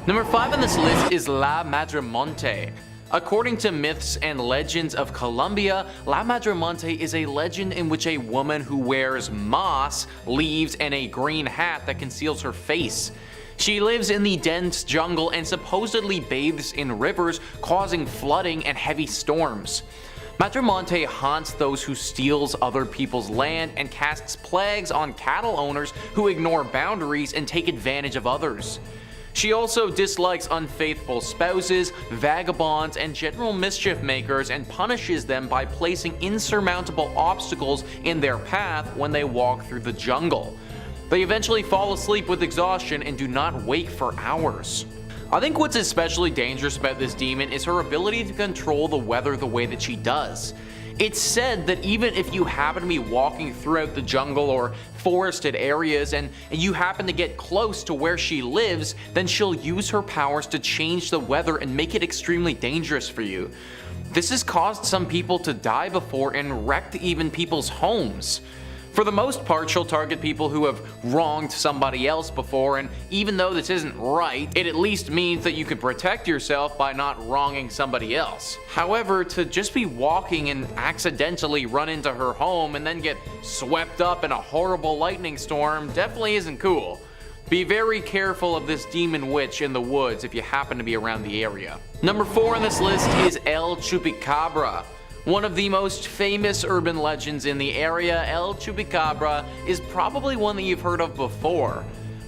Number 5 on this list is La Madre Monte. According to myths and legends of Colombia, La Madre Monte is a legend in which a woman who wears moss, leaves, and a green hat that conceals her face. She lives in the dense jungle and supposedly bathes in rivers, causing flooding and heavy storms. Madre Monte haunts those who steals other people's land and casts plagues on cattle owners who ignore boundaries and take advantage of others. She also dislikes unfaithful spouses, vagabonds, and general mischief makers and punishes them by placing insurmountable obstacles in their path when they walk through the jungle. They eventually fall asleep with exhaustion and do not wake for hours. I think what's especially dangerous about this demon is her ability to control the weather the way that she does. It's said that even if you happen to be walking throughout the jungle or forested areas and you happen to get close to where she lives, then she'll use her powers to change the weather and make it extremely dangerous for you. This has caused some people to die before and wrecked even people's homes. For the most part, she'll target people who have wronged somebody else before, and even though this isn't right, it at least means that you can protect yourself by not wronging somebody else. However, to just be walking and accidentally run into her home and then get swept up in a horrible lightning storm definitely isn't cool. Be very careful of this demon witch in the woods if you happen to be around the area. Number 4 on this list is El Chupacabra. One of the most famous urban legends in the area, El Chupacabra is probably one that you've heard of before.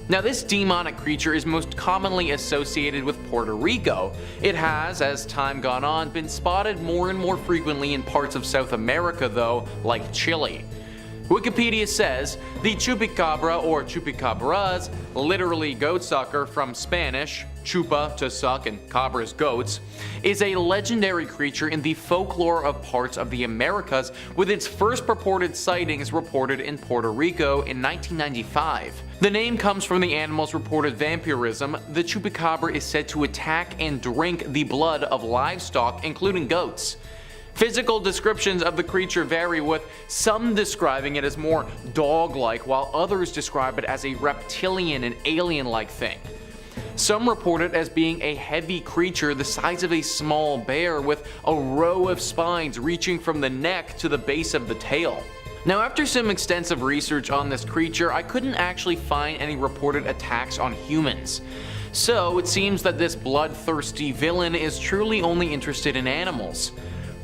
Now, this demonic creature is most commonly associated with Puerto Rico. It has, as time gone on, been spotted more and more frequently in parts of South America though, like Chile. Wikipedia says, the Chupacabra or Chupacabras, literally goatsucker from Spanish, chupa to suck and cabras goats, is a legendary creature in the folklore of parts of the Americas, with its first purported sightings reported in Puerto Rico in 1995. The name comes from the animal's reported vampirism. The Chupacabra is said to attack and drink the blood of livestock, including goats. Physical descriptions of the creature vary, with some describing it as more dog-like, while others describe it as a reptilian and alien-like thing. Some report it as being a heavy creature the size of a small bear with a row of spines reaching from the neck to the base of the tail. Now, after some extensive research on this creature, I couldn't actually find any reported attacks on humans. So it seems that this bloodthirsty villain is truly only interested in animals.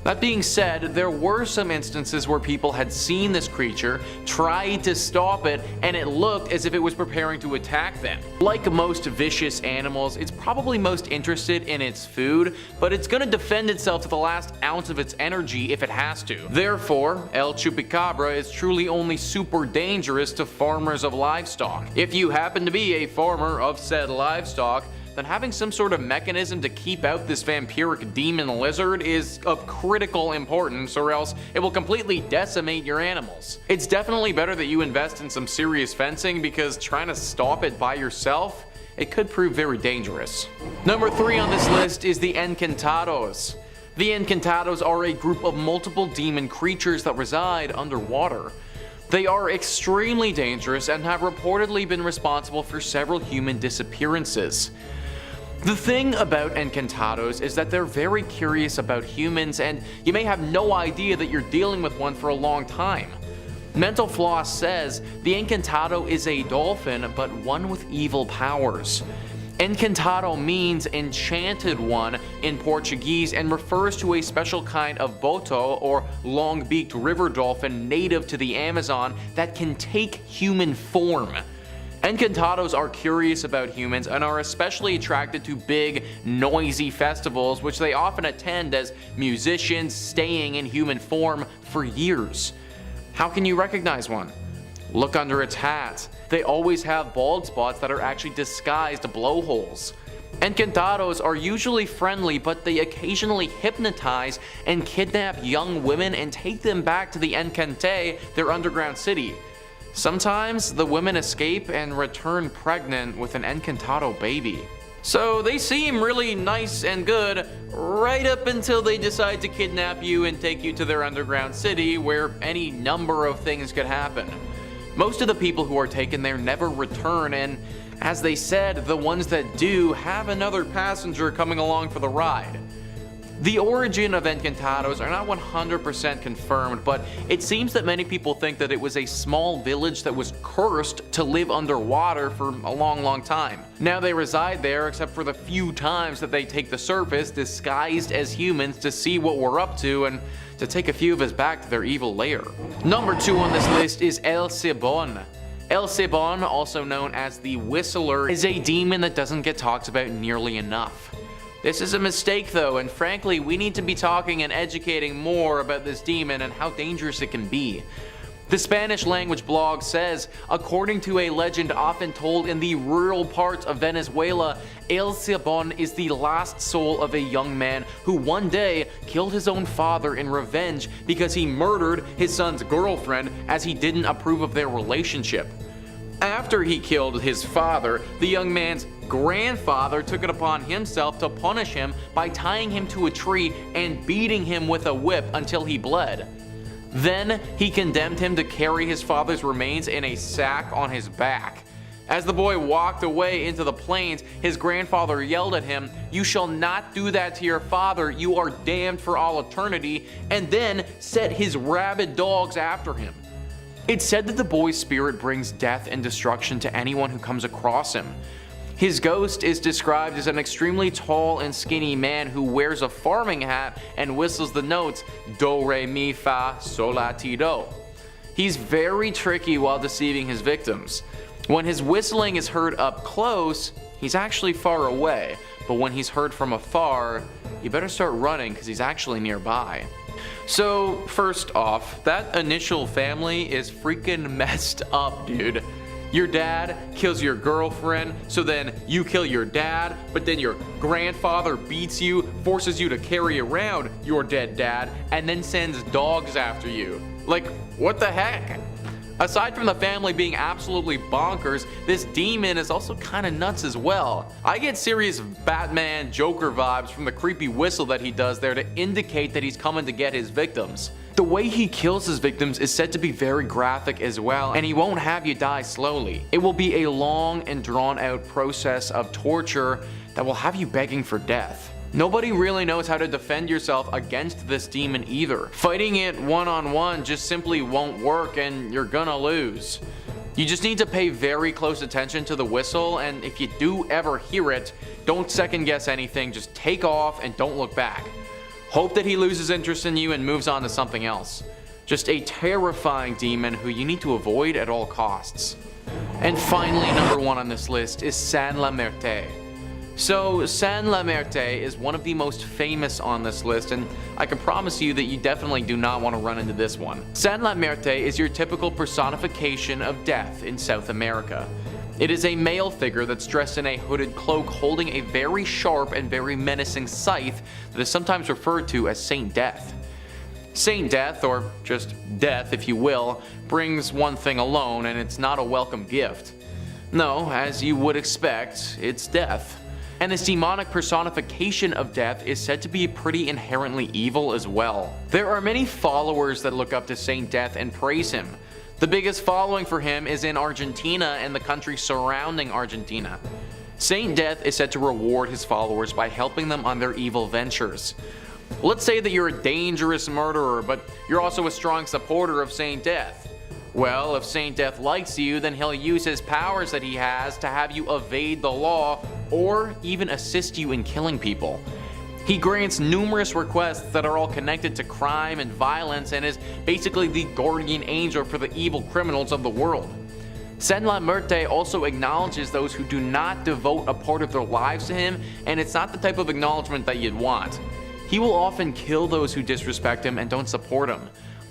That being said, there were some instances where people had seen this creature, tried to stop it, and it looked as if it was preparing to attack them. Like most vicious animals, it's probably most interested in its food, but it's gonna defend itself to the last ounce of its energy if it has to. Therefore, El Chupacabra is truly only super dangerous to farmers of livestock. If you happen to be a farmer of said livestock, then having some sort of mechanism to keep out this vampiric demon lizard is of critical importance, or else it will completely decimate your animals. It's definitely better that you invest in some serious fencing, because trying to stop it by yourself, it could prove very dangerous. Number 3 on this list is the Encantados. The Encantados are a group of multiple demon creatures that reside underwater. They are extremely dangerous and have reportedly been responsible for several human disappearances. The thing about Encantados is that they're very curious about humans, and you may have no idea that you're dealing with one for a long time. Mental Floss says the Encantado is a dolphin, but one with evil powers. Encantado means enchanted one in Portuguese and refers to a special kind of boto, or long-beaked river dolphin native to the Amazon, that can take human form. Encantados are curious about humans and are especially attracted to big, noisy festivals, which they often attend as musicians, staying in human form for years. How can you recognize one? Look under its hat. They always have bald spots that are actually disguised blowholes. Encantados are usually friendly, but they occasionally hypnotize and kidnap young women and take them back to the Encante, their underground city. Sometimes the women escape and return pregnant with an Encantado baby. So they seem really nice and good right up until they decide to kidnap you and take you to their underground city, where any number of things could happen. Most of the people who are taken there never return, and As they said, the ones that do have another passenger coming along for the ride. The origin of Encantados are not 100% confirmed, but it seems that many people think that it was a small village that was cursed to live underwater for a long time. Now they reside there except for the few times that they take the surface disguised as humans to see what we're up to and to take a few of us back to their evil lair. Number 2 on this list is El Sebon. El Sebon, also known as the Whistler, is a demon that doesn't get talked about nearly enough. This is a mistake though, and frankly we need to be talking and educating more about this demon and how dangerous it can be. The Spanish language blog says, according to a legend often told in the rural parts of Venezuela, El Sebon is the last soul of a young man who one day killed his own father in revenge because he murdered his son's girlfriend as he didn't approve of their relationship. After he killed his father, the young man's grandfather took it upon himself to punish him by tying him to a tree and beating him with a whip until he bled. Then he condemned him to carry his father's remains in a sack on his back. As the boy walked away into the plains, his grandfather yelled at him, "You shall not do that to your father, you are damned for all eternity," and then set his rabid dogs after him. It's said that the boy's spirit brings death and destruction to anyone who comes across him. His ghost is described as an extremely tall and skinny man who wears a farming hat and whistles the notes do, re, mi, fa, sol, la, ti, do. He's very tricky while deceiving his victims. When his whistling is heard up close, he's actually far away, but when he's heard from afar, you better start running because he's actually nearby. So first off, that initial family is freaking messed up, dude. Your dad kills your girlfriend, so then you kill your dad, but then your grandfather beats you, forces you to carry around your dead dad, and then sends dogs after you. Like, what the heck? Aside from the family being absolutely bonkers, this demon is also kinda nuts as well. I get serious Batman Joker vibes from the creepy whistle that he does there to indicate that he's coming to get his victims. The way he kills his victims is said to be very graphic as well, and he won't have you die slowly. It will be a long and drawn out process of torture that will have you begging for death. Nobody really knows how to defend yourself against this demon either. Fighting it one-on-one just simply won't work and you're gonna lose. You just need to pay very close attention to the whistle, and if you do ever hear it, don't second guess anything, just take off and don't look back. Hope that he loses interest in you and moves on to something else. Just a terrifying demon who you need to avoid at all costs. And finally, number 1 on this list is Saint La Muerte. So, Saint La Muerte is one of the most famous on this list, and I can promise you that you definitely do not want to run into this one. Saint La Muerte is your typical personification of death in South America. It is a male figure that's dressed in a hooded cloak holding a very sharp and very menacing scythe that is sometimes referred to as Saint Death. Saint Death, or just death if you will, brings one thing alone, and it's not a welcome gift. No, as you would expect, it's death. And this demonic personification of death is said to be pretty inherently evil as well. There are many followers that look up to Saint Death and praise him. The biggest following for him is in Argentina and the country surrounding Argentina. Saint Death is said to reward his followers by helping them on their evil ventures. Let's say that you're a dangerous murderer, but you're also a strong supporter of Saint Death. Well, if Saint Death likes you, then he'll use his powers that he has to have you evade the law or even assist you in killing people. He grants numerous requests that are all connected to crime and violence and is basically the guardian angel for the evil criminals of the world. Saint La Muerte also acknowledges those who do not devote a part of their lives to him, and it's not the type of acknowledgement that you'd want. He will often kill those who disrespect him and don't support him.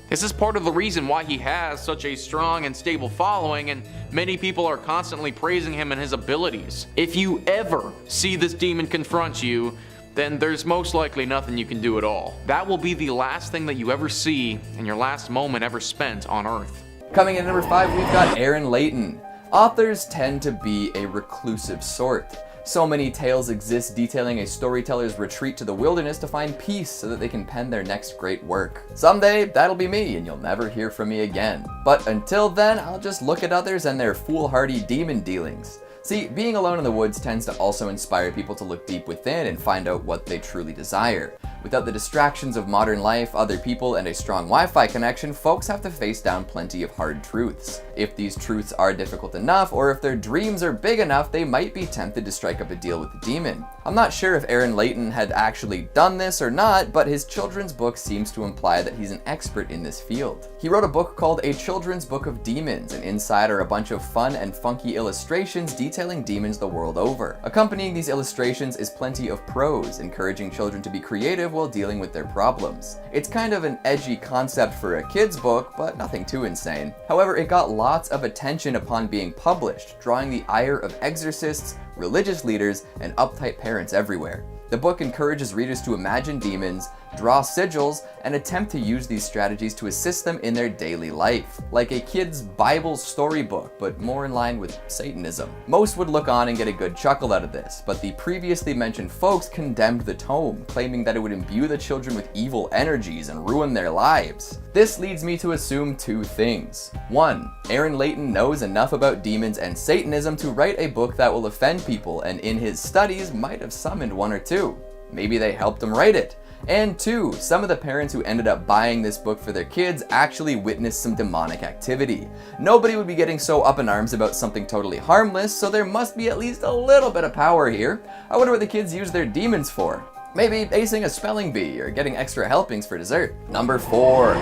This is part of the reason why he has such a strong and stable following, and many people are constantly praising him and his abilities. If you ever see this demon confront you, then there's most likely nothing you can do at all. That will be the last thing that you ever see and your last moment ever spent on Earth. Coming in number 5, we've got Layton. Authors tend to be a reclusive sort. So many tales exist detailing a storyteller's retreat to the wilderness to find peace so that they can pen their next great work. Someday, that'll be me, and you'll never hear from me again. But until then, I'll just look at others and their foolhardy demon dealings. See, being alone in the woods tends to also inspire people to look deep within and find out what they truly desire. Without the distractions of modern life, other people, and a strong Wi-Fi connection, folks have to face down plenty of hard truths. If these truths are difficult enough, or if their dreams are big enough, they might be tempted to strike up a deal with the demon. I'm not sure if Aaron Layton had actually done this or not, but his children's book seems to imply that he's an expert in this field. He wrote a book called A Children's Book of Demons, and inside are a bunch of fun and funky illustrations detailing demons the world over. Accompanying these illustrations is plenty of prose, encouraging children to be creative while dealing with their problems. It's kind of an edgy concept for a kid's book, but nothing too insane. However, it got lots of attention upon being published, drawing the ire of exorcists, religious leaders, and uptight parents everywhere. The book encourages readers to imagine demons, draw sigils, and attempt to use these strategies to assist them in their daily life, like a kid's Bible storybook, but more in line with Satanism. Most would look on and get a good chuckle out of this, but the previously mentioned folks condemned the tome, claiming that it would imbue the children with evil energies and ruin their lives. This leads me to assume two things. One, Aaron Layton knows enough about demons and Satanism to write a book that will offend people, and in his studies might have summoned one or two. Maybe they helped him write it. And two, some of the parents who ended up buying this book for their kids actually witnessed some demonic activity. Nobody would be getting so up in arms about something totally harmless, so there must be at least a little bit of power here. I wonder what the kids use their demons for. Maybe acing a spelling bee or getting extra helpings for dessert. Number 4,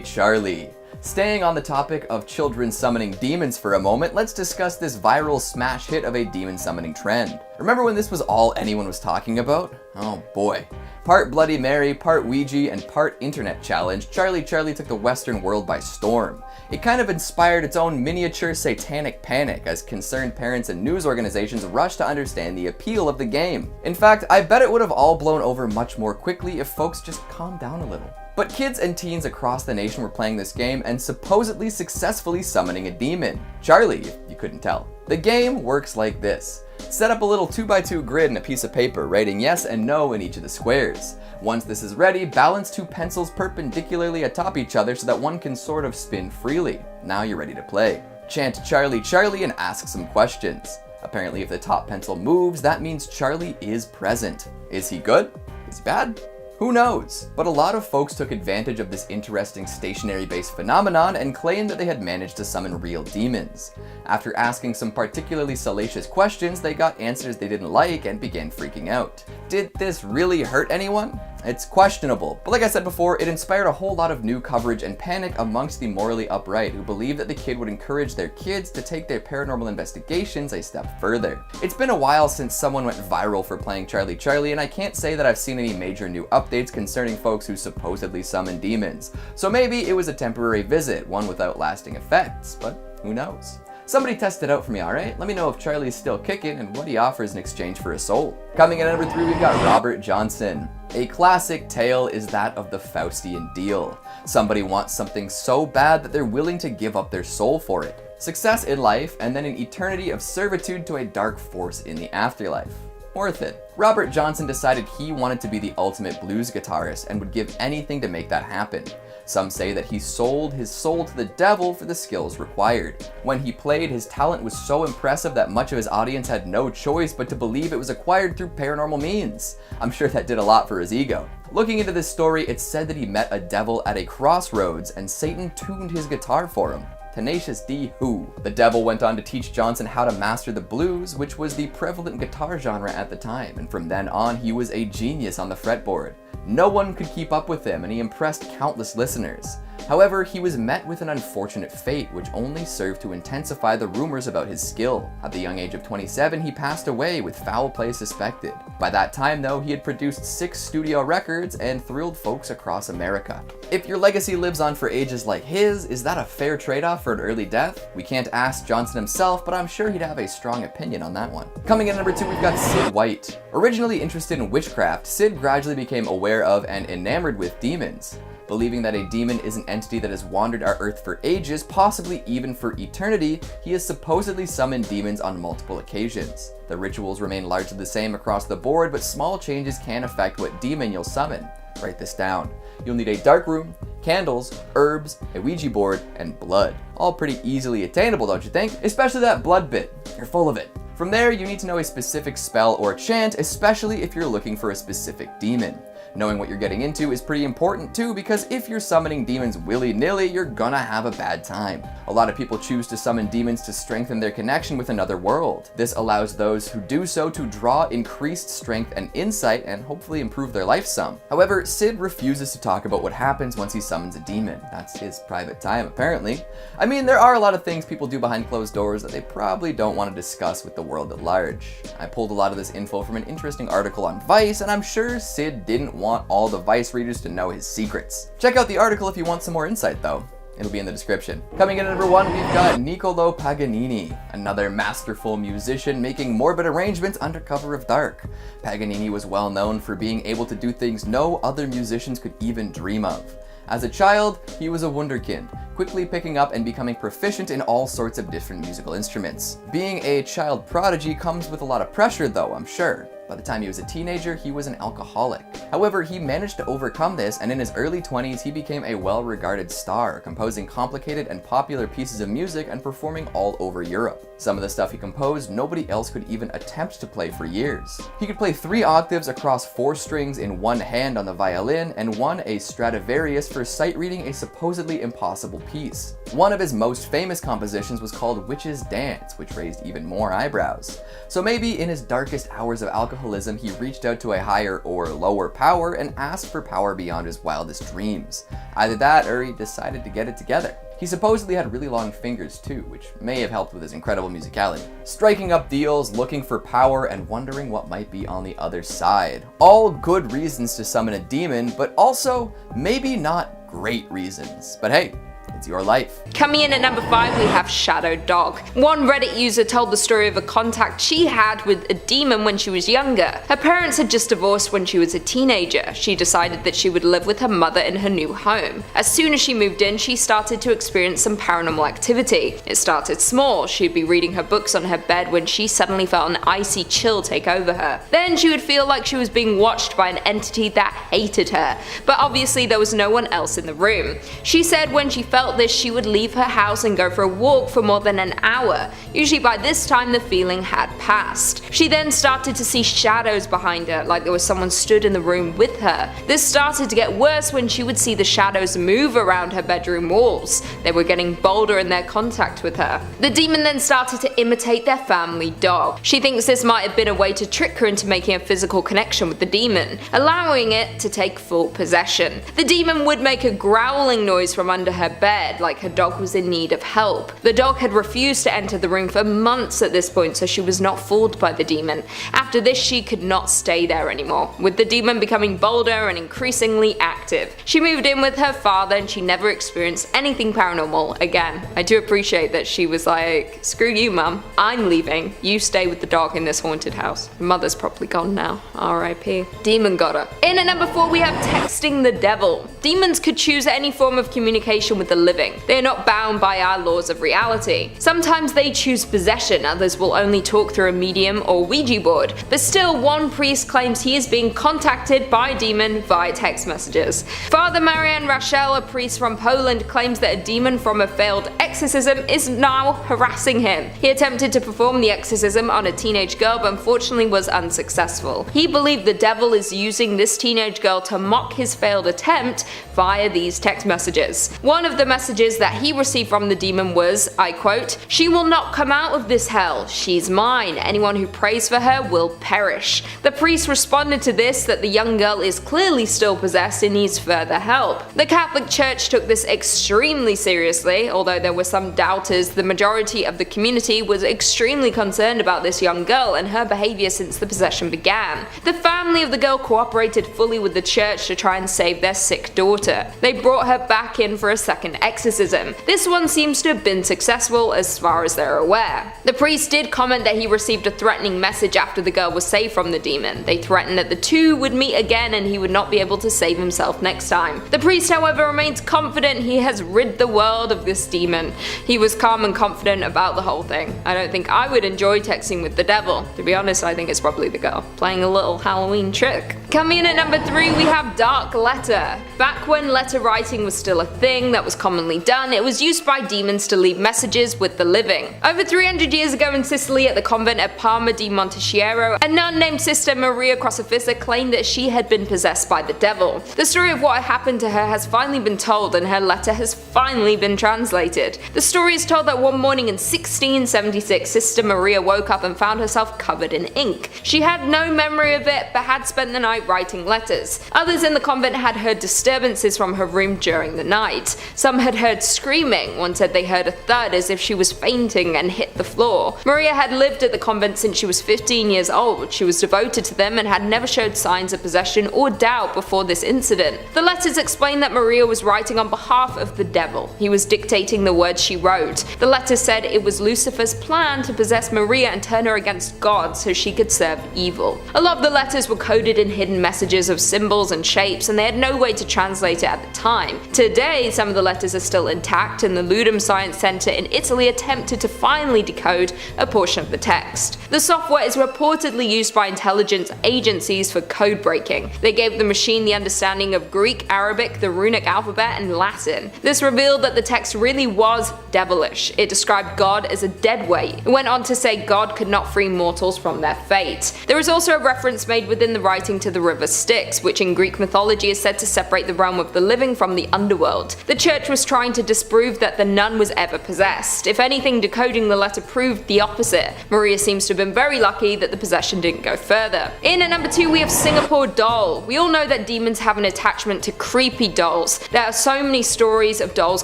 Charlie. Staying on the topic of children summoning demons for a moment, let's discuss this viral smash hit of a demon summoning trend. Remember when this was all anyone was talking about? Oh boy. Part Bloody Mary, part Ouija, and part internet challenge, Charlie took the Western world by storm. It kind of inspired its own miniature satanic panic as concerned parents and news organizations rushed to understand the appeal of the game. In fact, I bet it would have all blown over much more quickly if folks just calmed down a little. But kids and teens across the nation were playing this game and supposedly successfully summoning a demon. Charlie, if you couldn't tell. The game works like this. Set up a little 2x2 grid and a piece of paper, writing yes and no in each of the squares. Once this is ready, balance 2 pencils perpendicularly atop each other so that one can sort of spin freely. Now you're ready to play. Chant Charlie and ask some questions. Apparently if the top pencil moves, that means Charlie is present. Is he good? Is he bad? Who knows? But a lot of folks took advantage of this interesting stationary-based phenomenon and claimed that they had managed to summon real demons. After asking some particularly salacious questions, they got answers they didn't like and began freaking out. Did this really hurt anyone? It's questionable, but like I said before, it inspired a whole lot of new coverage and panic amongst the morally upright who believed that the kid would encourage their kids to take their paranormal investigations a step further. It's been a while since someone went viral for playing Charlie, and I can't say that I've seen any major new updates concerning folks who supposedly summon demons. So maybe it was a temporary visit, one without lasting effects, but who knows? Somebody test it out for me, alright? Let me know if Charlie's still kicking and what he offers in exchange for a soul. Coming in at number 3, we've got Robert Johnson. A classic tale is that of the Faustian deal. Somebody wants something so bad that they're willing to give up their soul for it. Success in life, and then an eternity of servitude to a dark force in the afterlife. Worth it. Robert Johnson decided he wanted to be the ultimate blues guitarist and would give anything to make that happen. Some say that he sold his soul to the devil for the skills required. When he played, his talent was so impressive that much of his audience had no choice but to believe it was acquired through paranormal means. I'm sure that did a lot for his ego. Looking into this story, it's said that he met a devil at a crossroads and Satan tuned his guitar for him. Tenacious D who. The devil went on to teach Johnson how to master the blues, which was the prevalent guitar genre at the time, and from then on he was a genius on the fretboard. No one could keep up with him, and he impressed countless listeners. However, he was met with an unfortunate fate, which only served to intensify the rumors about his skill. At the young age of 27, he passed away with foul play suspected. By that time, though, he had produced 6 studio records and thrilled folks across America. If your legacy lives on for ages like his, is that a fair trade-off for an early death? We can't ask Johnson himself, but I'm sure he'd have a strong opinion on that one. Coming in at number 2, we've got Sid White. Originally interested in witchcraft, Sid gradually became aware of and enamored with demons. Believing that a demon is an entity that has wandered our earth for ages, possibly even for eternity, he has supposedly summoned demons on multiple occasions. The rituals remain largely the same across the board, but small changes can affect what demon you'll summon. Write this down. You'll need a dark room, candles, herbs, a Ouija board, and blood. All pretty easily attainable, don't you think? Especially that blood bit. You're full of it. From there, you need to know a specific spell or chant, especially if you're looking for a specific demon. Knowing what you're getting into is pretty important too, because if you're summoning demons willy-nilly, you're gonna have a bad time. A lot of people choose to summon demons to strengthen their connection with another world. This allows those who do so to draw increased strength and insight and hopefully improve their life some. However, Sid refuses to talk about what happens once he summons a demon. That's his private time, apparently. I mean, there are a lot of things people do behind closed doors that they probably don't want to discuss with the world at large. I pulled a lot of this info from an interesting article on Vice, and I'm sure Sid didn't want all the Vice readers to know his secrets. Check out the article if you want some more insight though. It'll be in the description. Coming in at number 1, we've got Nicola Paganini, another masterful musician making morbid arrangements under cover of dark. Paganini was well known for being able to do things no other musicians could even dream of. As a child, he was a wunderkind, quickly picking up and becoming proficient in all sorts of different musical instruments. Being a child prodigy comes with a lot of pressure though, I'm sure. By the time he was a teenager, he was an alcoholic. However, he managed to overcome this, and in his early 20s, he became a well-regarded star, composing complicated and popular pieces of music and performing all over Europe. Some of the stuff he composed, nobody else could even attempt to play for years. He could play 3 octaves across 4 strings in one hand on the violin, and won a Stradivarius for sight reading a supposedly impossible piece. One of his most famous compositions was called Witch's Dance, which raised even more eyebrows. So maybe in his darkest hours of alcoholism, he reached out to a higher or lower power and asked for power beyond his wildest dreams. Either that, or he decided to get it together. He supposedly had really long fingers too, which may have helped with his incredible musicality. Striking up deals, looking for power, and wondering what might be on the other side. All good reasons to summon a demon, but also maybe not great reasons. But hey, it's your life. Coming in at number 5, we have Shadow Dog. One Reddit user told the story of a contact she had with a demon when she was younger. Her parents had just divorced when she was a teenager. She decided that she would live with her mother in her new home. As soon as she moved in, she started to experience some paranormal activity. It started small. She'd be reading her books on her bed when she suddenly felt an icy chill take over her. Then she would feel like she was being watched by an entity that hated her, but obviously there was no one else in the room. She said when she felt this, she would leave her house and go for a walk for more than an hour. Usually by this time the feeling had passed. She then started to see shadows behind her, like there was someone stood in the room with her. This started to get worse when she would see the shadows move around her bedroom walls. They were getting bolder in their contact with her. The demon then started to imitate their family dog. She thinks this might have been a way to trick her into making a physical connection with the demon, allowing it to take full possession. The demon would make a growling noise from under her bed, like her dog was in need of help. The dog had refused to enter the room for months at this point, so she was not fooled by the demon. After this, she could not stay there anymore, with the demon becoming bolder and increasingly active. She moved in with her father and she never experienced anything paranormal again. I do appreciate that she was like, screw you mum, I'm leaving, you stay with the dog in this haunted house. Mother's probably gone now, R.I.P. Demon got her. In at number 4, we have texting the devil. Demons could choose any form of communication with the living. They are not bound by our laws of reality. Sometimes they choose possession, others will only talk through a medium or Ouija board. But still, one priest claims he is being contacted by a demon via text messages. Father Marian Rachel, a priest from Poland, claims that a demon from a failed exorcism is now harassing him. He attempted to perform the exorcism on a teenage girl but unfortunately was unsuccessful. He believed the devil is using this teenage girl to mock his failed attempt via these text messages. One of the messages that he received from the demon was, I quote, "She will not come out of this hell. She's mine. Anyone who prays for her will perish." The priest responded to this that the young girl is clearly still possessed and needs further help. The Catholic Church took this extremely seriously. Although there were some doubters, the majority of the community was extremely concerned about this young girl and her behavior since the possession began. The family of the girl cooperated fully with the church to try and save their sick daughter. They brought her back in for a second exorcism. This one seems to have been successful as far as they're aware. The priest did comment that he received a threatening message after the girl was saved from the demon. They threatened that the two would meet again and he would not be able to save himself next time. The priest, however, remains confident he has rid the world of this demon. He was calm and confident about the whole thing. I don't think I would enjoy texting with the devil. To be honest, I think it's probably the girl playing a little Halloween trick. Coming in at number 3, we have Dark Letter. Back when letter writing was still a thing that was common commonly done, it was used by demons to leave messages with the living. Over 300 years ago in Sicily at the convent at Parma di Montechiero, a nun named Sister Maria Crocifissa claimed that she had been possessed by the devil. The story of what happened to her has finally been told, and her letter has finally been translated. The story is told that one morning in 1676, Sister Maria woke up and found herself covered in ink. She had no memory of it, but had spent the night writing letters. Others in the convent had heard disturbances from her room during the night. Some had heard screaming. One said they heard a thud as if she was fainting and hit the floor. Maria had lived at the convent since she was 15 years old. She was devoted to them and had never showed signs of possession or doubt before this incident. The letters explained that Maria was writing on behalf of the devil. He was dictating the words she wrote. The letter said it was Lucifer's plan to possess Maria and turn her against God so she could serve evil. A lot of the letters were coded in hidden messages of symbols and shapes, and they had no way to translate it at the time. Today, some of the letters are still intact, and the Ludum Science Center in Italy attempted to finally decode a portion of the text. The software is reportedly used by intelligence agencies for code breaking. They gave the machine the understanding of Greek, Arabic, the runic alphabet, and Latin. This revealed that the text really was devilish. It described God as a dead weight. It went on to say God could not free mortals from their fate. There is also a reference made within the writing to the river Styx, which in Greek mythology is said to separate the realm of the living from the underworld. The church was trying to disprove that the nun was ever possessed. If anything, decoding the letter proved the opposite. Maria seems to have been very lucky that the possession didn't go further. In at number 2 we have Singapore Doll. We all know that demons have an attachment to creepy dolls. There are so many stories of dolls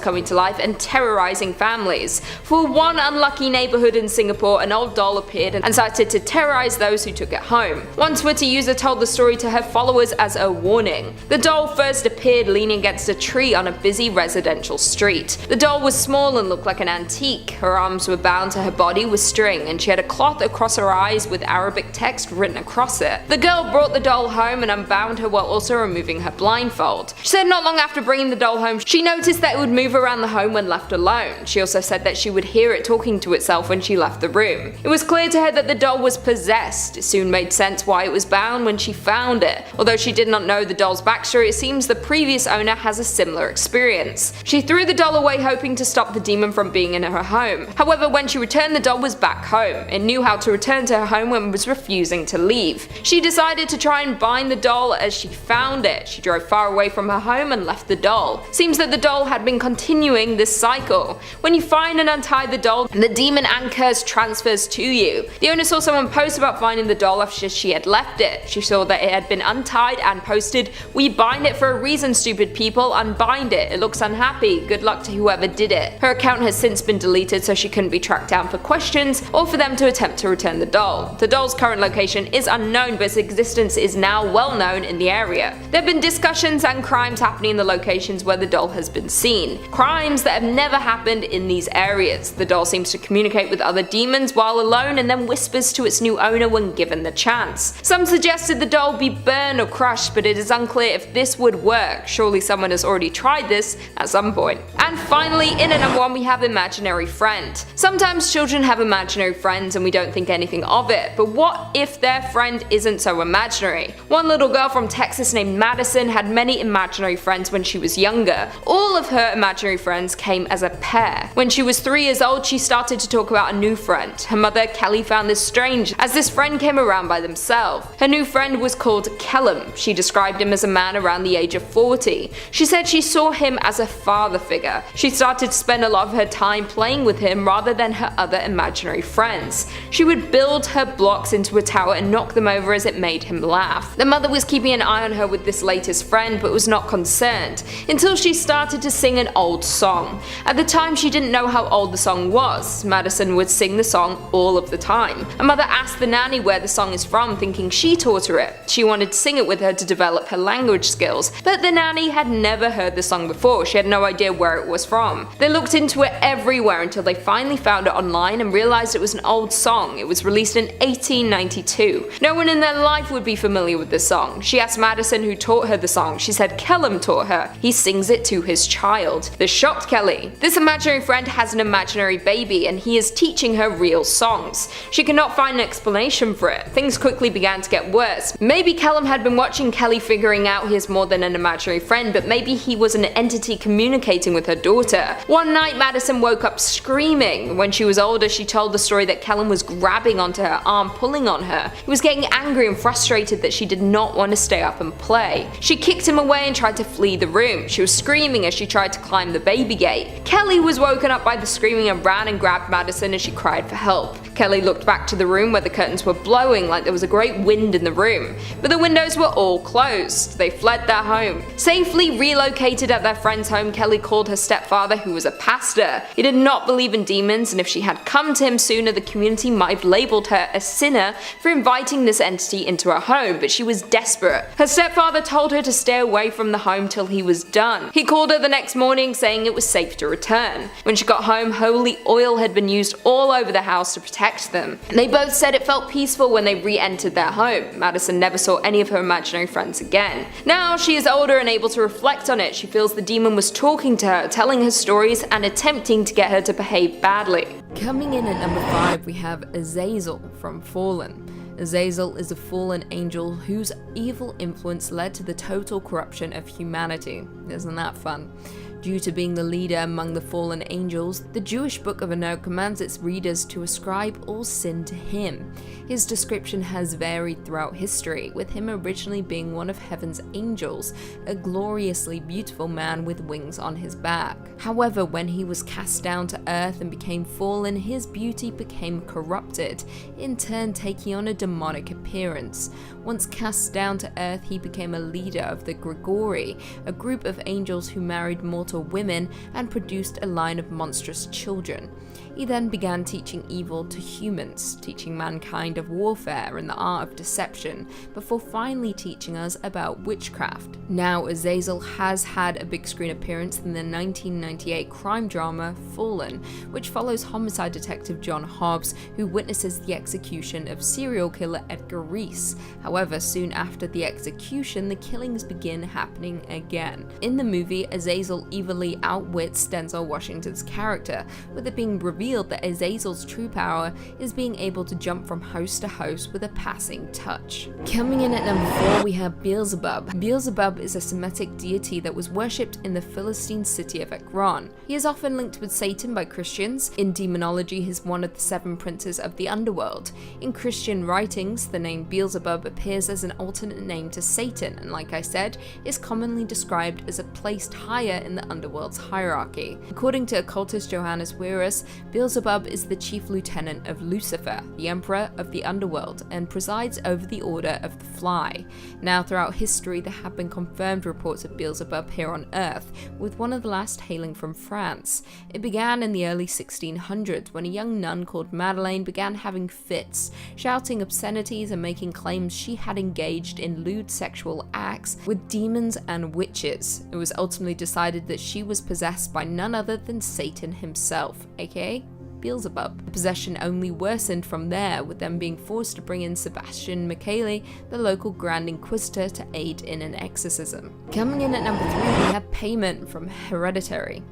coming to life and terrorizing families. For one unlucky neighborhood in Singapore, an old doll appeared and started to terrorize those who took it home. One Twitter user told the story to her followers as a warning. The doll first appeared leaning against a tree on a busy residential street. The doll was small and looked like an antique. Her arms were bound to her body with string, and she had a cloth across her eyes with Arabic text written across it. The girl brought the doll home and unbound her while also removing her blindfold. She said not long after bringing the doll home, she noticed that it would move around the home when left alone. She also said that she would hear it talking to itself when she left the room. It was clear to her that the doll was possessed. It soon made sense why it was bound when she found it. Although she did not know the doll's backstory, it seems the previous owner has a similar experience. She threw the doll away hoping to stop the demon from being in her home. However, when she returned, the doll was back home. It knew how to return to her home and was refusing to leave. She decided to try and bind the doll as she found it. She drove far away from her home and left the doll. Seems that the doll had been continuing this cycle. When you find and untie the doll, the demon and curse transfers to you. The owner saw someone post about finding the doll after she had left it. She saw that it had been untied and posted, "We bind it for a reason, stupid people, unbind it. It looks unhappy. Good luck to whoever did it." Her account has since been deleted, so she couldn't be tracked down for questions or for them to attempt to return the doll. The doll's current location is unknown, but its existence is now well known in the area. There have been discussions and crimes happening in the locations where the doll has been seen. Crimes that have never happened in these areas. The doll seems to communicate with other demons while alone and then whispers to its new owner when given the chance. Some suggested the doll be burned or crushed, but it is unclear if this would work. Surely someone has already tried this at some point. And finally, in at number 1 we have imaginary friend. Sometimes children have imaginary friends and we don't think anything of it, but what if their friend isn't so imaginary? One little girl from Texas named Madison had many imaginary friends when she was younger. All of her imaginary friends came as a pair. When she was 3 years old, she started to talk about a new friend. Her mother, Kelly, found this strange, as this friend came around by themselves. Her new friend was called Kellum. She described him as a man around the age of 40. She said she saw him as a father figure. She started to spend a lot of her time playing with him rather than her other imaginary friends. She would build her blocks into a tower and knock them over as it made him laugh. The mother was keeping an eye on her with this latest friend, but was not concerned, until she started to sing an old song. At the time, she didn't know how old the song was. Madison would sing the song all of the time. Her mother asked the nanny where the song is from, thinking she taught her it. She wanted to sing it with her to develop her language skills, but the nanny had never heard the song before. She had no idea where it was from. They looked into it everywhere until they finally found it online and realized it was an old song. It was released in 1892. No one in their life would be familiar with this song. She asked Madison who taught her the song. She said Kellum taught her. He sings it to his child. This shocked Kelly. This imaginary friend has an imaginary baby and he is teaching her real songs. She could not find an explanation for it. Things quickly began to get worse. Maybe Kellum had been watching Kelly, figuring out he is more than an imaginary friend, but maybe he was an entity communicating communicating with her daughter. One night, Madison woke up screaming. When she was older, she told the story that Kellen was grabbing onto her arm, pulling on her. He was getting angry and frustrated that she did not want to stay up and play. She kicked him away and tried to flee the room. She was screaming as she tried to climb the baby gate. Kelly was woken up by the screaming and ran and grabbed Madison as she cried for help. Kelly looked back to the room where the curtains were blowing like there was a great wind in the room, but the windows were all closed. They fled their home. Safely relocated at their friend's home, Kelly called her stepfather, who was a pastor. He did not believe in demons, and if she had come to him sooner, the community might have labeled her a sinner for inviting this entity into her home, but she was desperate. Her stepfather told her to stay away from the home till he was done. He called her the next morning saying it was safe to return. When she got home, holy oil had been used all over the house to protect them. They both said it felt peaceful when they re-entered their home. Madison never saw any of her imaginary friends again. Now she is older and able to reflect on it. She feels the demon was talking to her, telling her stories and attempting to get her to behave badly. Coming in at number 5, we have Azazel from Fallen. Azazel is a fallen angel whose evil influence led to the total corruption of humanity. Isn't that fun? Due to being the leader among the fallen angels, the Jewish Book of Enoch commands its readers to ascribe all sin to him. His description has varied throughout history, with him originally being one of heaven's angels, a gloriously beautiful man with wings on his back. However, when he was cast down to earth and became fallen, his beauty became corrupted, in turn taking on a demonic appearance. Once cast down to earth, he became a leader of the Grigori, a group of angels who married mortal women and produced a line of monstrous children. He then began teaching evil to humans, teaching mankind of warfare and the art of deception, before finally teaching us about witchcraft. Now, Azazel has had a big screen appearance in the 1998 crime drama Fallen, which follows homicide detective John Hobbs, who witnesses the execution of serial killer Edgar Reese. However, soon after the execution, the killings begin happening again. In the movie, Azazel evilly outwits Denzel Washington's character, with it being revealed that Azazel's true power is being able to jump from house to house with a passing touch. Coming in at number 4, we have Beelzebub. Beelzebub is a Semitic deity that was worshipped in the Philistine city of Ekron. He is often linked with Satan by Christians. In demonology, he is one of the 7 princes of the underworld. In Christian writings, the name Beelzebub appears as an alternate name to Satan, and like I said, is commonly described as a placed higher in the underworld's hierarchy. According to occultist Johannes Wierus, Beelzebub is the chief lieutenant of Lucifer, the emperor of the underworld, and presides over the Order of the Fly. Now, throughout history, there have been confirmed reports of Beelzebub here on Earth, with one of the last hailing from France. It began in the early 1600s when a young nun called Madeleine began having fits, shouting obscenities and making claims she had engaged in lewd sexual acts with demons and witches. It was ultimately decided that she was possessed by none other than Satan himself, aka Beelzebub. The possession only worsened from there, with them being forced to bring in Sebastian Michele, the local Grand Inquisitor, to aid in an exorcism. Coming in at number 3, we have Payment from Hereditary.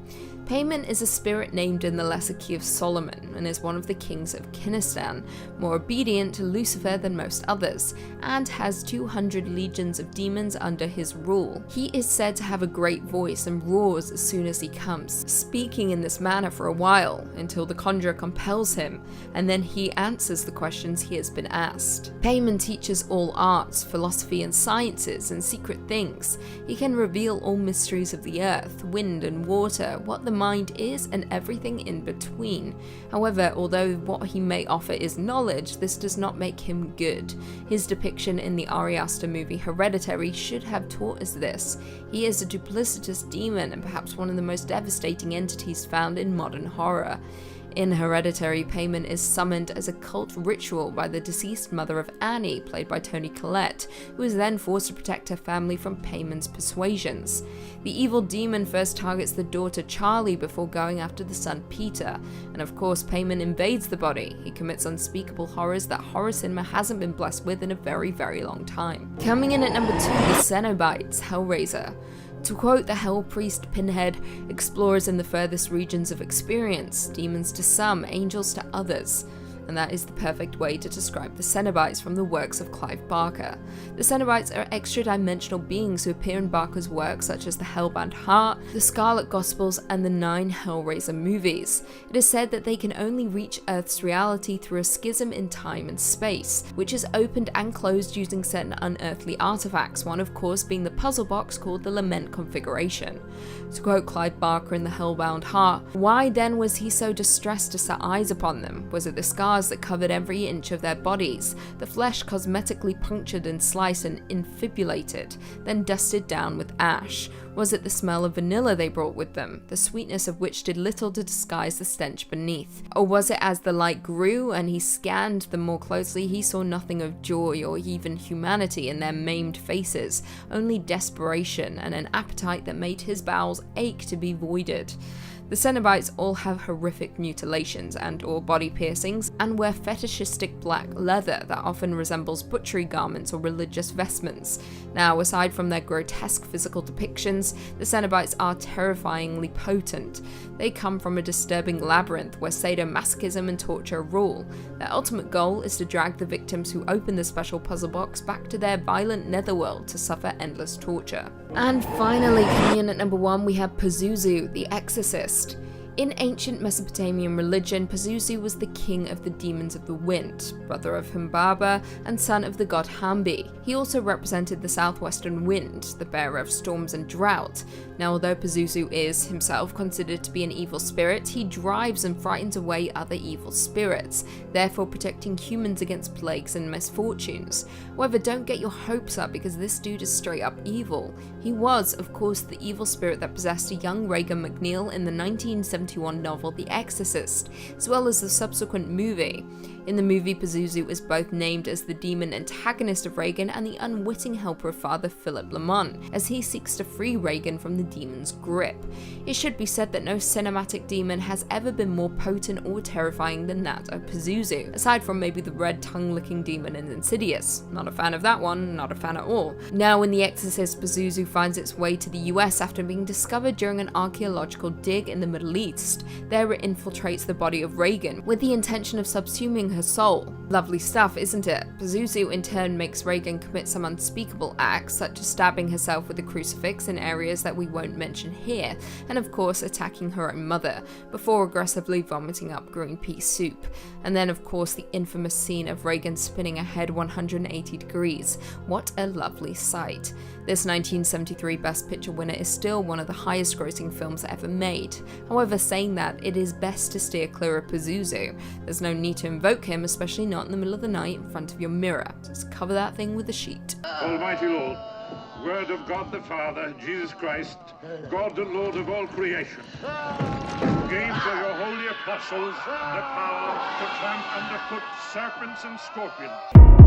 Payment is a spirit named in the Lesser Key of Solomon and is one of the kings of Kinistan, more obedient to Lucifer than most others, and has 200 legions of demons under his rule. He is said to have a great voice and roars as soon as he comes, speaking in this manner for a while, until the conjurer compels him, and then he answers the questions he has been asked. Payment teaches all arts, philosophy and sciences, and secret things. He can reveal all mysteries of the earth, wind and water, what the mind is, and everything in between. However, although what he may offer is knowledge, this does not make him good. His depiction in the Ari Aster movie Hereditary should have taught us this. He is a duplicitous demon and perhaps one of the most devastating entities found in modern horror. In Hereditary, Payment is summoned as a cult ritual by the deceased mother of Annie, played by Toni Collette, who is then forced to protect her family from Payment's persuasions. The evil demon first targets the daughter Charlie before going after the son Peter, and of course Payment invades the body. He commits unspeakable horrors that horror cinema hasn't been blessed with in a very, very long time. Coming in at number 2, the Cenobites, Hellraiser. To quote the Hell Priest Pinhead, explorers in the furthest regions of experience, demons to some, angels to others. and that is the perfect way to describe the Cenobites from the works of Clive Barker. The Cenobites are extra-dimensional beings who appear in Barker's works such as The Hellbound Heart, The Scarlet Gospels, and the 9 Hellraiser movies. It is said that they can only reach Earth's reality through a schism in time and space, which is opened and closed using certain unearthly artifacts, one of course being the puzzle box called the Lament Configuration. To quote Clive Barker in The Hellbound Heart, why then was he so distressed to set eyes upon them? Was it the scars that covered every inch of their bodies, the flesh cosmetically punctured and sliced and infibulated, then dusted down with ash? Was it the smell of vanilla they brought with them, the sweetness of which did little to disguise the stench beneath? Or was it as the light grew and he scanned them more closely, he saw nothing of joy or even humanity in their maimed faces, only desperation and an appetite that made his bowels ache to be voided? The Cenobites all have horrific mutilations and or body piercings, and wear fetishistic black leather that often resembles butchery garments or religious vestments. Now, aside from their grotesque physical depictions, the Cenobites are terrifyingly potent. They come from a disturbing labyrinth where sadomasochism and torture rule. Their ultimate goal is to drag the victims who open the special puzzle box back to their violent netherworld to suffer endless torture. And finally, coming in at number 1, we have Pazuzu The Exorcist. In ancient Mesopotamian religion, Pazuzu was the king of the demons of the wind, brother of Humbaba and son of the god Hambi. He also represented the southwestern wind, the bearer of storms and drought. Now, although Pazuzu is himself considered to be an evil spirit, he drives and frightens away other evil spirits, therefore protecting humans against plagues and misfortunes. However, don't get your hopes up because this dude is straight up evil. He was, of course, the evil spirit that possessed a young Regan MacNeil in the 1971 novel The Exorcist, as well as the subsequent movie. In the movie, Pazuzu is both named as the demon antagonist of Regan and the unwitting helper of Father Philip Lamont, as he seeks to free Regan from the demon's grip. It should be said that no cinematic demon has ever been more potent or terrifying than that of Pazuzu, aside from maybe the red tongue-licking demon in Insidious. Not a fan of that one, not a fan at all. Now, in The Exorcist, Pazuzu finds its way to the US after being discovered during an archaeological dig in the Middle East. There it infiltrates the body of Regan, with the intention of subsuming her soul. Lovely stuff, isn't it? Pazuzu in turn makes Regan commit some unspeakable acts, such as stabbing herself with a crucifix in areas that we won't mention here, and of course attacking her own mother, before aggressively vomiting up green pea soup. And then of course the infamous scene of Regan spinning her head 180 degrees. What a lovely sight. This 1973 Best Picture winner is still one of the highest grossing films ever made. However, saying that, it is best to steer clear of Pazuzu. There's no need to invoke him, especially not in the middle of the night in front of your mirror. Just cover that thing with a sheet. Almighty Lord, Word of God the Father, Jesus Christ, God and Lord of all creation, gain for your holy apostles the power to tramp underfoot serpents and scorpions.